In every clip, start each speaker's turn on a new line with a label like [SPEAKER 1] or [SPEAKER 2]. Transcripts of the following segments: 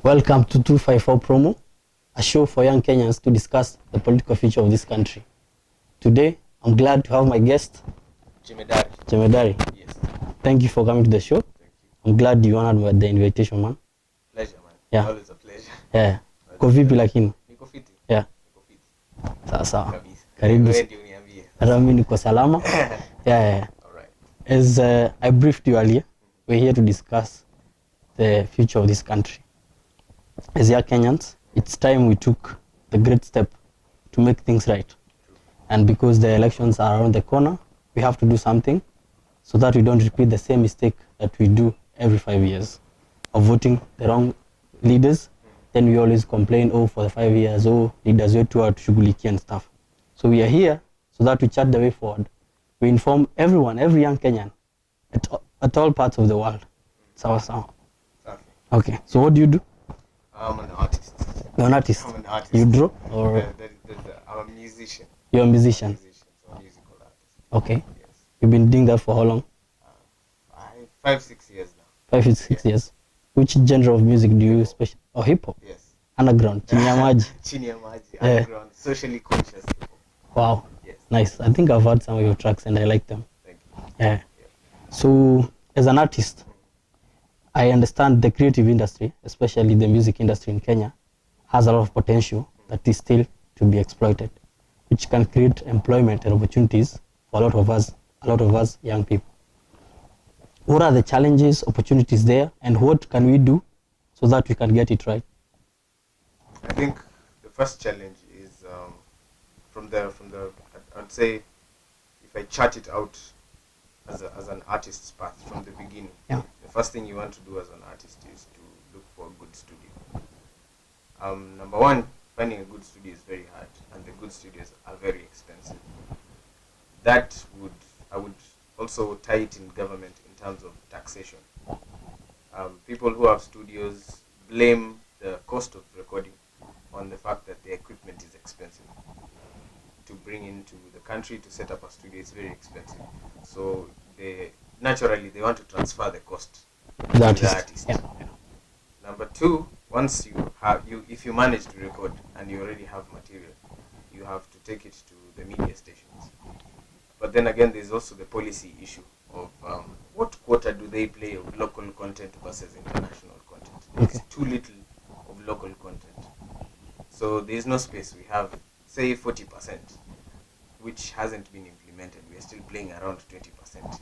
[SPEAKER 1] Welcome to 254Promo, a show for young Kenyans to discuss the political future of this country. Today, I'm glad to have my guest, Jemedari.
[SPEAKER 2] Yes.
[SPEAKER 1] Thank you for coming to the show.
[SPEAKER 2] Thank you.
[SPEAKER 1] I'm glad you honored the invitation, man.
[SPEAKER 2] Pleasure, man.
[SPEAKER 1] Yeah.
[SPEAKER 2] Always a pleasure.
[SPEAKER 1] Yeah. Ko vipi lakini?
[SPEAKER 2] Niko fiti.
[SPEAKER 1] Yeah.
[SPEAKER 2] Niko fiti.
[SPEAKER 1] Sawa sawa.
[SPEAKER 2] Kabisa.
[SPEAKER 1] Karibu.
[SPEAKER 2] Wewe ndio uniambie.
[SPEAKER 1] Hata mimi niko salama. Yeah.
[SPEAKER 2] All right.
[SPEAKER 1] As I briefed you earlier, we're here to discuss the future of this country. As young Kenyans, it's time we took the great step to make things right. And because the elections are around the corner, we have to do something so that we don't repeat the same mistake that we do every 5 years of voting the wrong leaders. Then we always complain, oh, for the 5 years, oh, leaders wetu hawatushughulikia and stuff. So we are here so that we chart the way forward. We inform everyone, every young Kenyan at all parts of the world. Sawa sawa. Okay, so what do you do?
[SPEAKER 2] I'm an artist.
[SPEAKER 1] You're an artist.
[SPEAKER 2] I'm an artist.
[SPEAKER 1] You draw or
[SPEAKER 2] I'm a musician.
[SPEAKER 1] you're a musician?
[SPEAKER 2] So a musical artist.
[SPEAKER 1] Okay.
[SPEAKER 2] Yes.
[SPEAKER 1] You've been doing that for how long?
[SPEAKER 2] 5-6 years now.
[SPEAKER 1] 5 6 years. Which genre of music do you special? Oh, hip hop.
[SPEAKER 2] Yes.
[SPEAKER 1] Underground. Chini ya maji.
[SPEAKER 2] Chini ya maji.
[SPEAKER 1] Yeah.
[SPEAKER 2] Underground. Socially conscious hip hop.
[SPEAKER 1] Wow.
[SPEAKER 2] Yes.
[SPEAKER 1] Nice. I think I've heard some of your tracks and I like them.
[SPEAKER 2] Thank you.
[SPEAKER 1] Yeah. So, as an artist, I understand the creative industry, especially the music industry in Kenya, has a lot of potential that is still to be exploited, which can create employment and opportunities for a lot of us young people. What are the challenges, opportunities there, and what can we do so that we can get it right?
[SPEAKER 2] I think the first challenge is I'd say if I chart it out as an artist's path from the beginning.
[SPEAKER 1] Yeah.
[SPEAKER 2] The first thing you want to do as an artist is to look for a good studio. Number one, finding a good studio is very hard, and the good studios are very expensive. I would also tie it in government in terms of taxation. People who have studios blame the cost of recording on the fact that the equipment is expensive. To bring into the country to set up a studio is very expensive. So they want to transfer the cost to the artist.
[SPEAKER 1] Yeah.
[SPEAKER 2] Number two, once if you manage to record and you already have material, you have to take it to the media stations. But then again, there's also the policy issue of what quota do they play of local content versus international content. There's too little of local content. So there's no space. We have, say, 40%, which hasn't been implemented. We are still playing around 20%.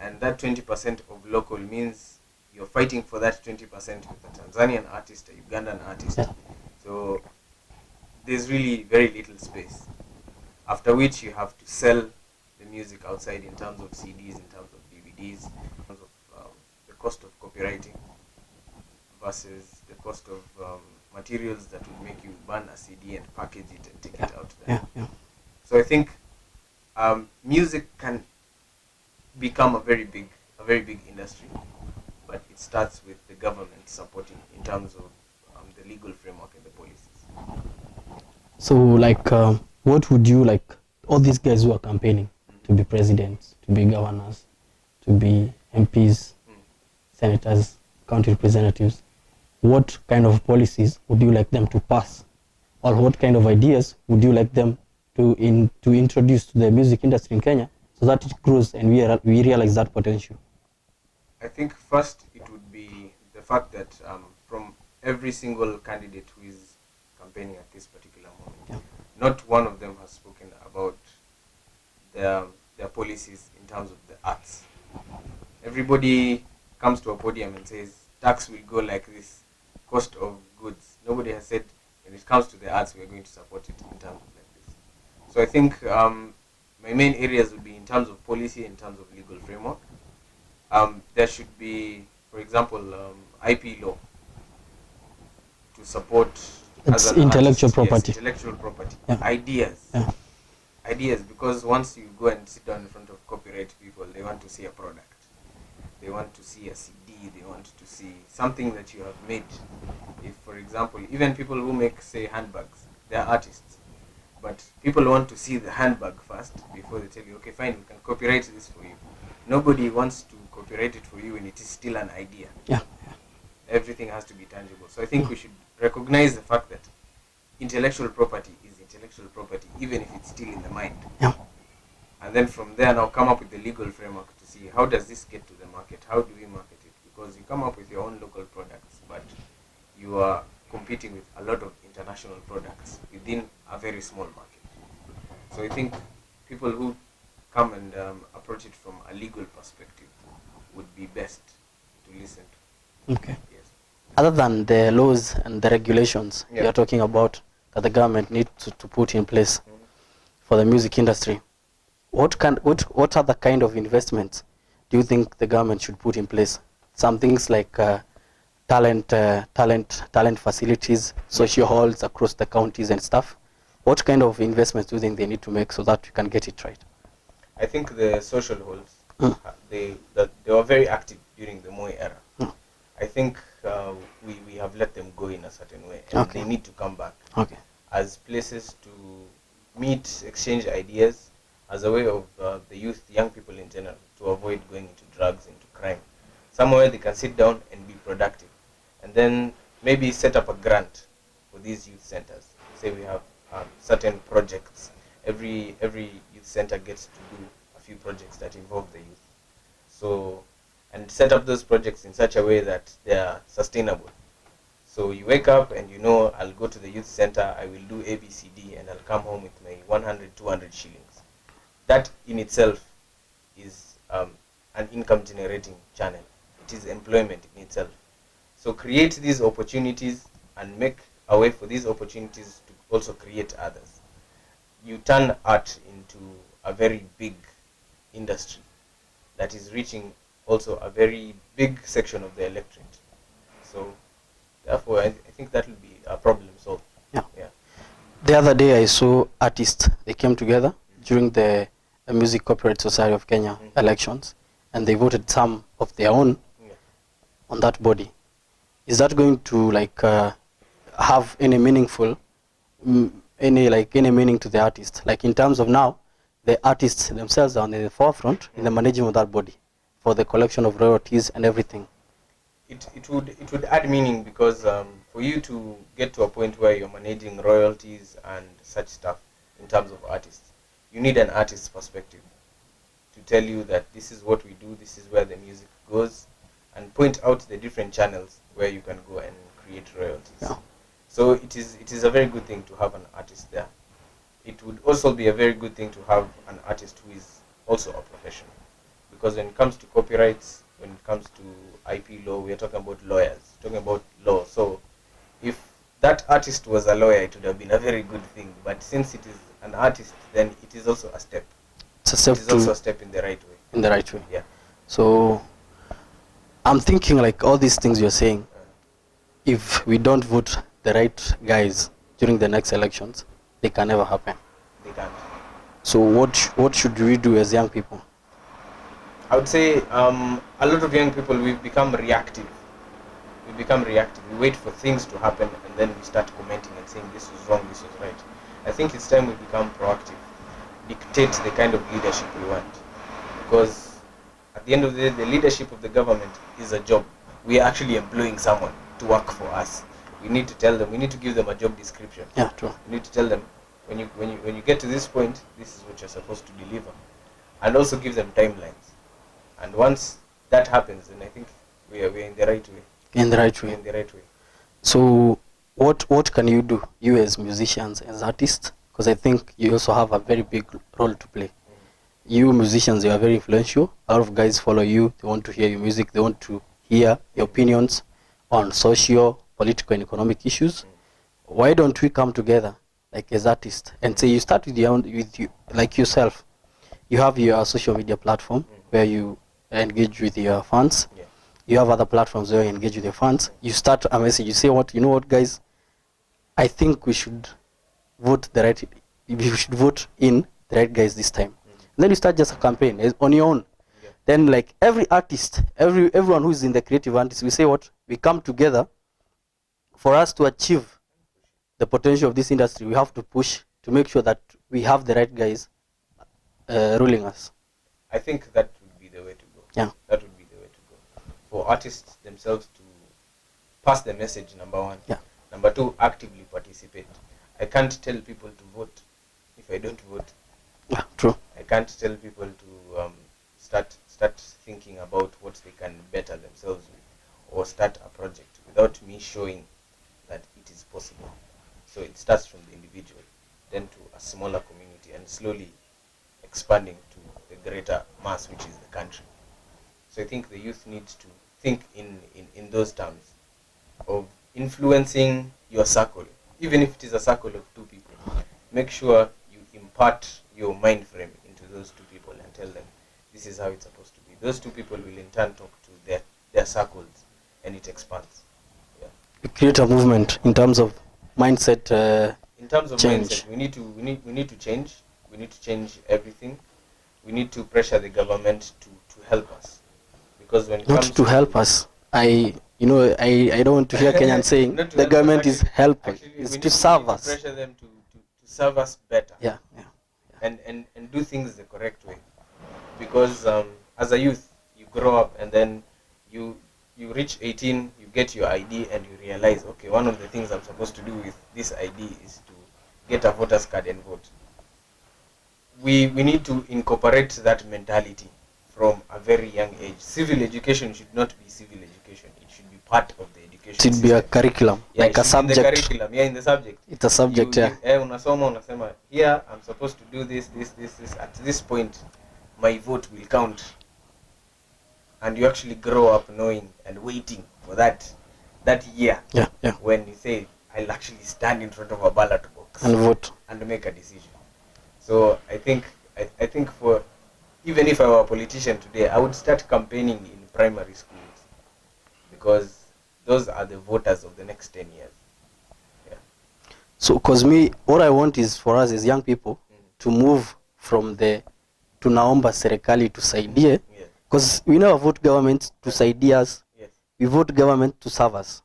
[SPEAKER 2] And that 20% of local means you're fighting for that 20% with a Tanzanian artist, a Ugandan artist.
[SPEAKER 1] Yeah.
[SPEAKER 2] So there's really very little space. After which you have to sell the music outside in terms of CDs, in terms of DVDs, in terms of the cost of copywriting versus the cost of materials that would make you burn a CD and package it and take it out there.
[SPEAKER 1] Yeah.
[SPEAKER 2] So I think music can become a very big industry, but it starts with the government supporting in terms of the legal framework and the policies.
[SPEAKER 1] So, like, what would you like all these guys who are campaigning to be presidents, to be governors, to be MPs, senators, county representatives? What kind of policies would you like them to pass, or what kind of ideas would you like them to introduce to the music industry in Kenya so that it grows and we realize that potential?
[SPEAKER 2] I think first it would be the fact that from every single candidate who is campaigning at this particular moment, not one of them has spoken about their policies in terms of the arts. Everybody comes to a podium and says tax will go like this, cost of goods. Nobody has said when it comes to the arts we are going to support it in terms of like this. So I think my main areas would be in terms of policy, in terms of legal framework. There should be, for example, IP law to support
[SPEAKER 1] It's intellectual property.
[SPEAKER 2] Yes, intellectual property.
[SPEAKER 1] Yeah.
[SPEAKER 2] Ideas, because once you go and sit down in front of copyright people, they want to see a product. They want to see a CD, they want to see something that you have made. If, for example, even people who make, say, handbags, they are artists. But people want to see the handbag first before they tell you, okay, fine, we can copyright this for you. Nobody wants to copyright it for you when it is still an idea.
[SPEAKER 1] Yeah.
[SPEAKER 2] everything has to be tangible. So I think we should recognize the fact that intellectual property is intellectual property, even if it's still in the mind.
[SPEAKER 1] Yeah.
[SPEAKER 2] And then from there now come up with the legal framework to see how does this get to the market? How do we market it? Because you come up with your own local products, but you are competing with a lot of international products within a very small market. So I think people who come and approach it from a legal perspective would be best to listen to.
[SPEAKER 1] Okay.
[SPEAKER 2] Yes.
[SPEAKER 1] Other than the laws and the regulations you're talking about that the government needs to put in place for the music industry, what other kind of investments do you think the government should put in place? Some things like talent facilities, social halls across the counties and stuff. What kind of investments do you think they need to make so that we can get it right?
[SPEAKER 2] I think the social halls, they were very active during the Moi era. I think we have let them go in a certain way, and they need to come back as places to meet, exchange ideas, as a way of the youth, young people in general, to avoid going into drugs, into crime. Somewhere they can sit down and be productive, and then maybe set up a grant for these youth centers. Say we have certain projects. Every youth center gets to do a few projects that involve the youth. So, and set up those projects in such a way that they are sustainable. So you wake up and you know, I'll go to the youth center, I will do ABCD, and I'll come home with my 100, 200 shillings. That in itself is an income generating channel. It is employment in itself. So create these opportunities and make a way for these opportunities to also create others. You turn art into a very big industry that is reaching also a very big section of the electorate. So therefore I think that will be a problem solved.
[SPEAKER 1] Yeah. The other day I saw artists, they came together during the Music Corporate Society of Kenya elections, and they voted some of their own on that body. Is that going to have any meaningful any meaning to the artist? Like in terms of now, the artists themselves are on the forefront in the management of that body for the collection of royalties and everything.
[SPEAKER 2] It would add meaning, because for you to get to a point where you're managing royalties and such stuff in terms of artists, you need an artist's perspective to tell you that this is what we do, this is where the music goes, and point out the different channels where you can go and create royalties.
[SPEAKER 1] Yeah.
[SPEAKER 2] So it is a very good thing to have an artist there. It would also be a very good thing to have an artist who is also a professional, because when it comes to copyrights, when it comes to IP law, we are talking about lawyers, talking about law. So if that artist was a lawyer, it would have been a very good thing. But since it is an artist, then it is also a step.
[SPEAKER 1] It's a step.
[SPEAKER 2] It is also a step in the right way.
[SPEAKER 1] In the right way.
[SPEAKER 2] Yeah.
[SPEAKER 1] So I'm thinking like all these things you're saying, if we don't vote the right guys during the next elections, they can never happen.
[SPEAKER 2] They can't.
[SPEAKER 1] So what should we do as young people?
[SPEAKER 2] I would say a lot of young people, we've become reactive. We wait for things to happen, and then we start commenting and saying this was wrong, this was right. I think it's time we become proactive, dictate the kind of leadership we want. Because at the end of the day, the leadership of the government is a job. We are actually employing someone to work for us. We need to tell them, we need to give them a job description.
[SPEAKER 1] Yeah, true.
[SPEAKER 2] We need to tell them, when you get to this point, this is what you're supposed to deliver. And also give them timelines. And once that happens, then I think we are in the right way.
[SPEAKER 1] In the right way.
[SPEAKER 2] In the right way.
[SPEAKER 1] So what can you do, you as musicians, as artists? Because I think you also have a very big role to play. You musicians, you are very influential. A lot of guys follow you. They want to hear your music. They want to hear your opinions on social, political, and economic issues. Why don't we come together, like as artists, and say you start with you, like yourself. You have your social media platform where you engage with your fans.
[SPEAKER 2] Yeah.
[SPEAKER 1] You have other platforms where you engage with your fans. You start a message. You say, you know what, guys? I think we should vote we should vote in the right guys this time. And then you start just a campaign on your own.
[SPEAKER 2] Yeah.
[SPEAKER 1] Then like every artist, everyone who is in the creative artist, we say we come together. For us to achieve the potential of this industry, we have to push to make sure that we have the right guys ruling us.
[SPEAKER 2] I think that would be the way to go.
[SPEAKER 1] Yeah.
[SPEAKER 2] That would be the way to go. For artists themselves to pass the message, number one.
[SPEAKER 1] Yeah.
[SPEAKER 2] Number two, actively participate. I can't tell people to vote if I don't vote.
[SPEAKER 1] Yeah, true.
[SPEAKER 2] I can't tell people to start thinking about what they can better themselves with, or start a project without me showing that it is possible. So it starts from the individual, then to a smaller community, and slowly expanding to the greater mass, which is the country. So I think the youth needs to think in those terms of influencing your circle, even if it is a circle of 2 people. Make sure you impart your mind frame into those 2 people and tell them this is how it's supposed to be. Those 2 people will in turn talk to their circles, and it expands. Yeah.
[SPEAKER 1] You create a movement in terms of mindset.
[SPEAKER 2] In terms of
[SPEAKER 1] change.
[SPEAKER 2] mindset, we need to change. We need to change everything. We need to pressure the government to help us, because when it
[SPEAKER 1] Not
[SPEAKER 2] comes
[SPEAKER 1] to help us. I don't want to hear Kenyan saying the government is helping. It's to serve us.
[SPEAKER 2] Pressure them to serve us better.
[SPEAKER 1] Yeah.
[SPEAKER 2] And do things the correct way, because as a youth you grow up, and then you reach 18, you get your ID, and you realize, okay, one of the things I'm supposed to do with this ID is to get a voter's card and vote. We need to incorporate that mentality from a very young age. Civil education should not be civil education. It should be part of the education.
[SPEAKER 1] It should be a curriculum,
[SPEAKER 2] yeah,
[SPEAKER 1] like a subject.
[SPEAKER 2] In the curriculum, in the subject.
[SPEAKER 1] It's a subject,
[SPEAKER 2] unasoma, here I'm supposed to do this. At this point, my vote will count. And you actually grow up knowing and waiting for that year.
[SPEAKER 1] Yeah.
[SPEAKER 2] When you say, I'll actually stand in front of a ballot box
[SPEAKER 1] And vote.
[SPEAKER 2] and make a decision. So I think for, even if I were a politician today, I would start campaigning in primary schools, because those are the voters of the next 10 years. Yeah.
[SPEAKER 1] So, because what I want is for us as young people to move from the tunaomba serikali tusaidie, because we never vote government to saidie us.
[SPEAKER 2] Yes.
[SPEAKER 1] We vote government to serve us.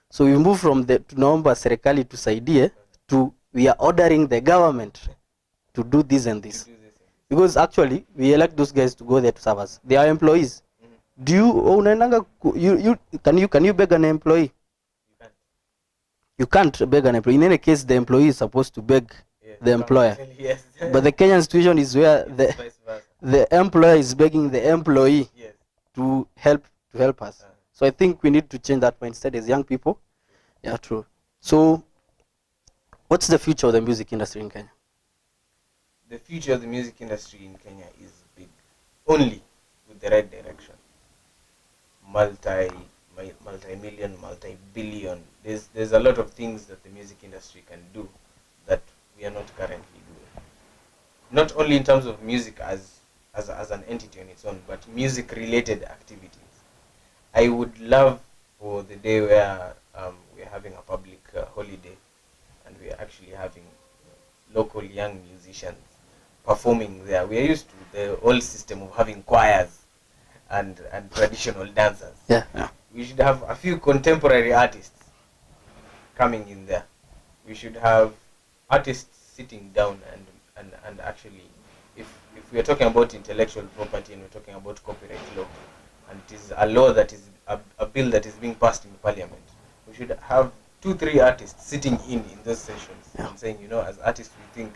[SPEAKER 1] So we move from the tunaomba serikali tusaidie to we are ordering the government to do this and this. Because actually we elect those guys to go there to serve us. They are employees. Do you can you beg an employee? You can't beg an employee. In any case, the employee is supposed to beg the employer.
[SPEAKER 2] Yes.
[SPEAKER 1] But the Kenyan situation is where the employer is begging the employee to help us. So I think we need to change that mindset as young people. Yeah, true. So what's the future of the music industry in Kenya?
[SPEAKER 2] The future of the music industry in Kenya is big, only with the right direction. Multi-million, multi-billion. There's a lot of things that the music industry can do that we are not currently doing. Not only in terms of music as an entity on its own, but music-related activities. I would love for the day where we're having a public holiday, and we're actually having local young musicians performing there. We are used to the old system of having choirs and traditional dancers.
[SPEAKER 1] Yeah.
[SPEAKER 2] We should have a few contemporary artists coming in there. We should have artists sitting down and actually, if we are talking about intellectual property and we're talking about copyright law, and it is a law that is a bill that is being passed in parliament, we should have 2-3 artists sitting in those sessions and saying, as artists we think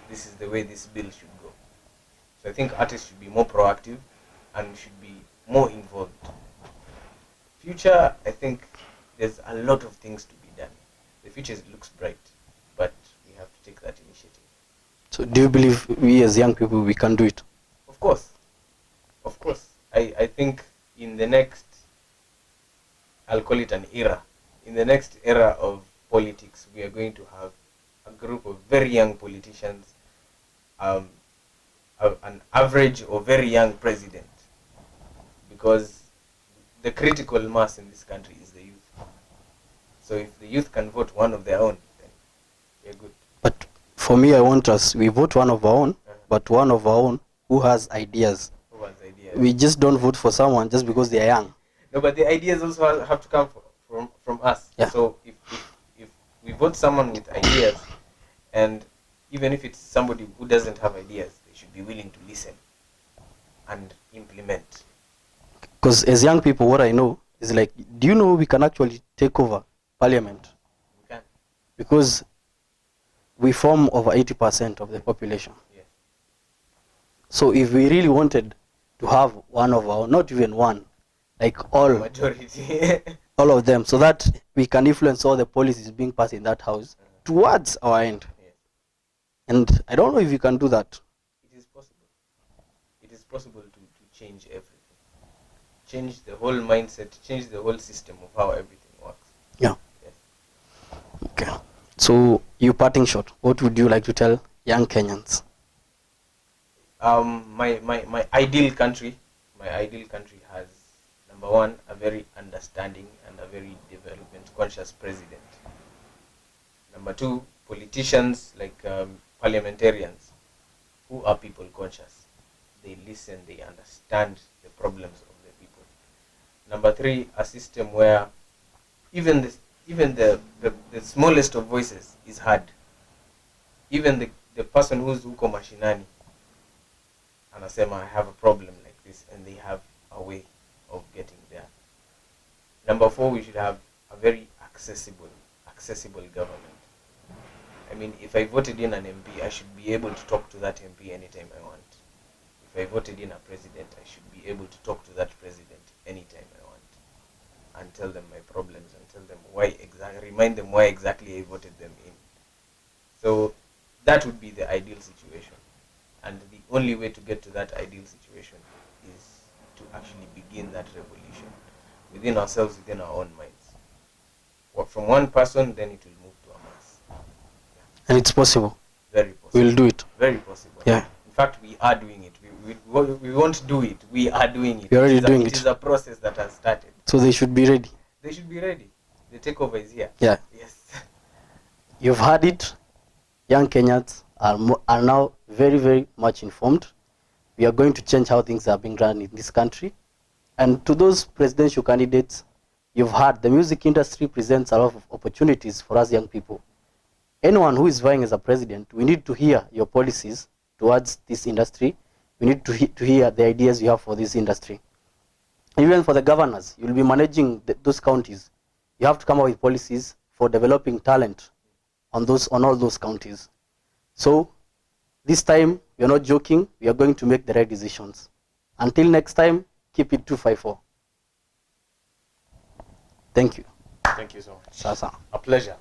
[SPEAKER 2] this is the way this bill should go. So I think artists should be more proactive and should be more involved. Future, I think there's a lot of things to be done. The future looks bright, but we have to take that initiative.
[SPEAKER 1] So do you believe we as young people, we can do it?
[SPEAKER 2] Of course. I think in the next, I'll call it an era, in the next era of politics, we are going to have a group of very young politicians, an average or very young president, because the critical mass in this country is the youth. So if the youth can vote one of their own, then they're good.
[SPEAKER 1] But for me, I want us, we vote one of our own, but one of our own who has ideas. We just don't vote for someone just because they are young.
[SPEAKER 2] No, but the ideas also have to come from us.
[SPEAKER 1] Yeah.
[SPEAKER 2] So if we vote someone with ideas, and even if it's somebody who doesn't have ideas, they should be willing to listen and implement.
[SPEAKER 1] Because as young people, what I know, is like, do you know we can actually take over parliament?
[SPEAKER 2] We can.
[SPEAKER 1] Because we form over 80% of the population.
[SPEAKER 2] Yes.
[SPEAKER 1] So if we really wanted to have one of our, not even one, like all,
[SPEAKER 2] Majority.
[SPEAKER 1] all of them, so that we can influence all the policies being passed in that house towards our end.
[SPEAKER 2] Yes.
[SPEAKER 1] And I don't know if you can do that.
[SPEAKER 2] It is possible. It is possible to change everything. Change the whole mindset, change the whole system of how everything works.
[SPEAKER 1] Yeah.
[SPEAKER 2] Yes.
[SPEAKER 1] Okay. So, you parting shot, what would you like to tell young Kenyans?
[SPEAKER 2] My ideal country has, number one, a very understanding and a very development conscious president. Number two, politicians like parliamentarians who are people conscious. They listen, they understand the problems of the people. Number three, a system where even the smallest of voices is heard. Even the person who's huko mashinani anasema, I have a problem like this, and they have a way of getting there. Number four, we should have a very accessible government. I mean, if I voted in an MP, I should be able to talk to that MP anytime I want. If I voted in a president, I should be able to talk to that president anytime I want, and tell them my problems, and tell them remind them why exactly I voted them in. So that would be the ideal situation. And the only way to get to that ideal situation is to actually begin that revolution within ourselves, within our own minds. From one person, then it will move to a mass. Yeah.
[SPEAKER 1] And it's possible.
[SPEAKER 2] Very possible.
[SPEAKER 1] We'll do it.
[SPEAKER 2] Very possible.
[SPEAKER 1] Yeah.
[SPEAKER 2] In fact, we are doing it. We won't do it. We are doing it.
[SPEAKER 1] We're already doing it.
[SPEAKER 2] It is a process that has started.
[SPEAKER 1] So they should be ready.
[SPEAKER 2] They should be ready. The takeover is here.
[SPEAKER 1] Yeah.
[SPEAKER 2] Yes.
[SPEAKER 1] You've heard it. Young Kenyans are now very, very much informed. We are going to change how things are being run in this country. And to those presidential candidates, you've heard the music industry presents a lot of opportunities for us young people. Anyone who is vying as a president, we need to hear your policies towards this industry. We need to hear the ideas you have for this industry. Even for the governors, you'll be managing those counties. You have to come up with policies for developing talent on all those counties. So this time, we are not joking. We are going to make the right decisions. Until next time, keep it 254. Thank you.
[SPEAKER 2] Thank you so much.
[SPEAKER 1] Sasa.
[SPEAKER 2] A pleasure.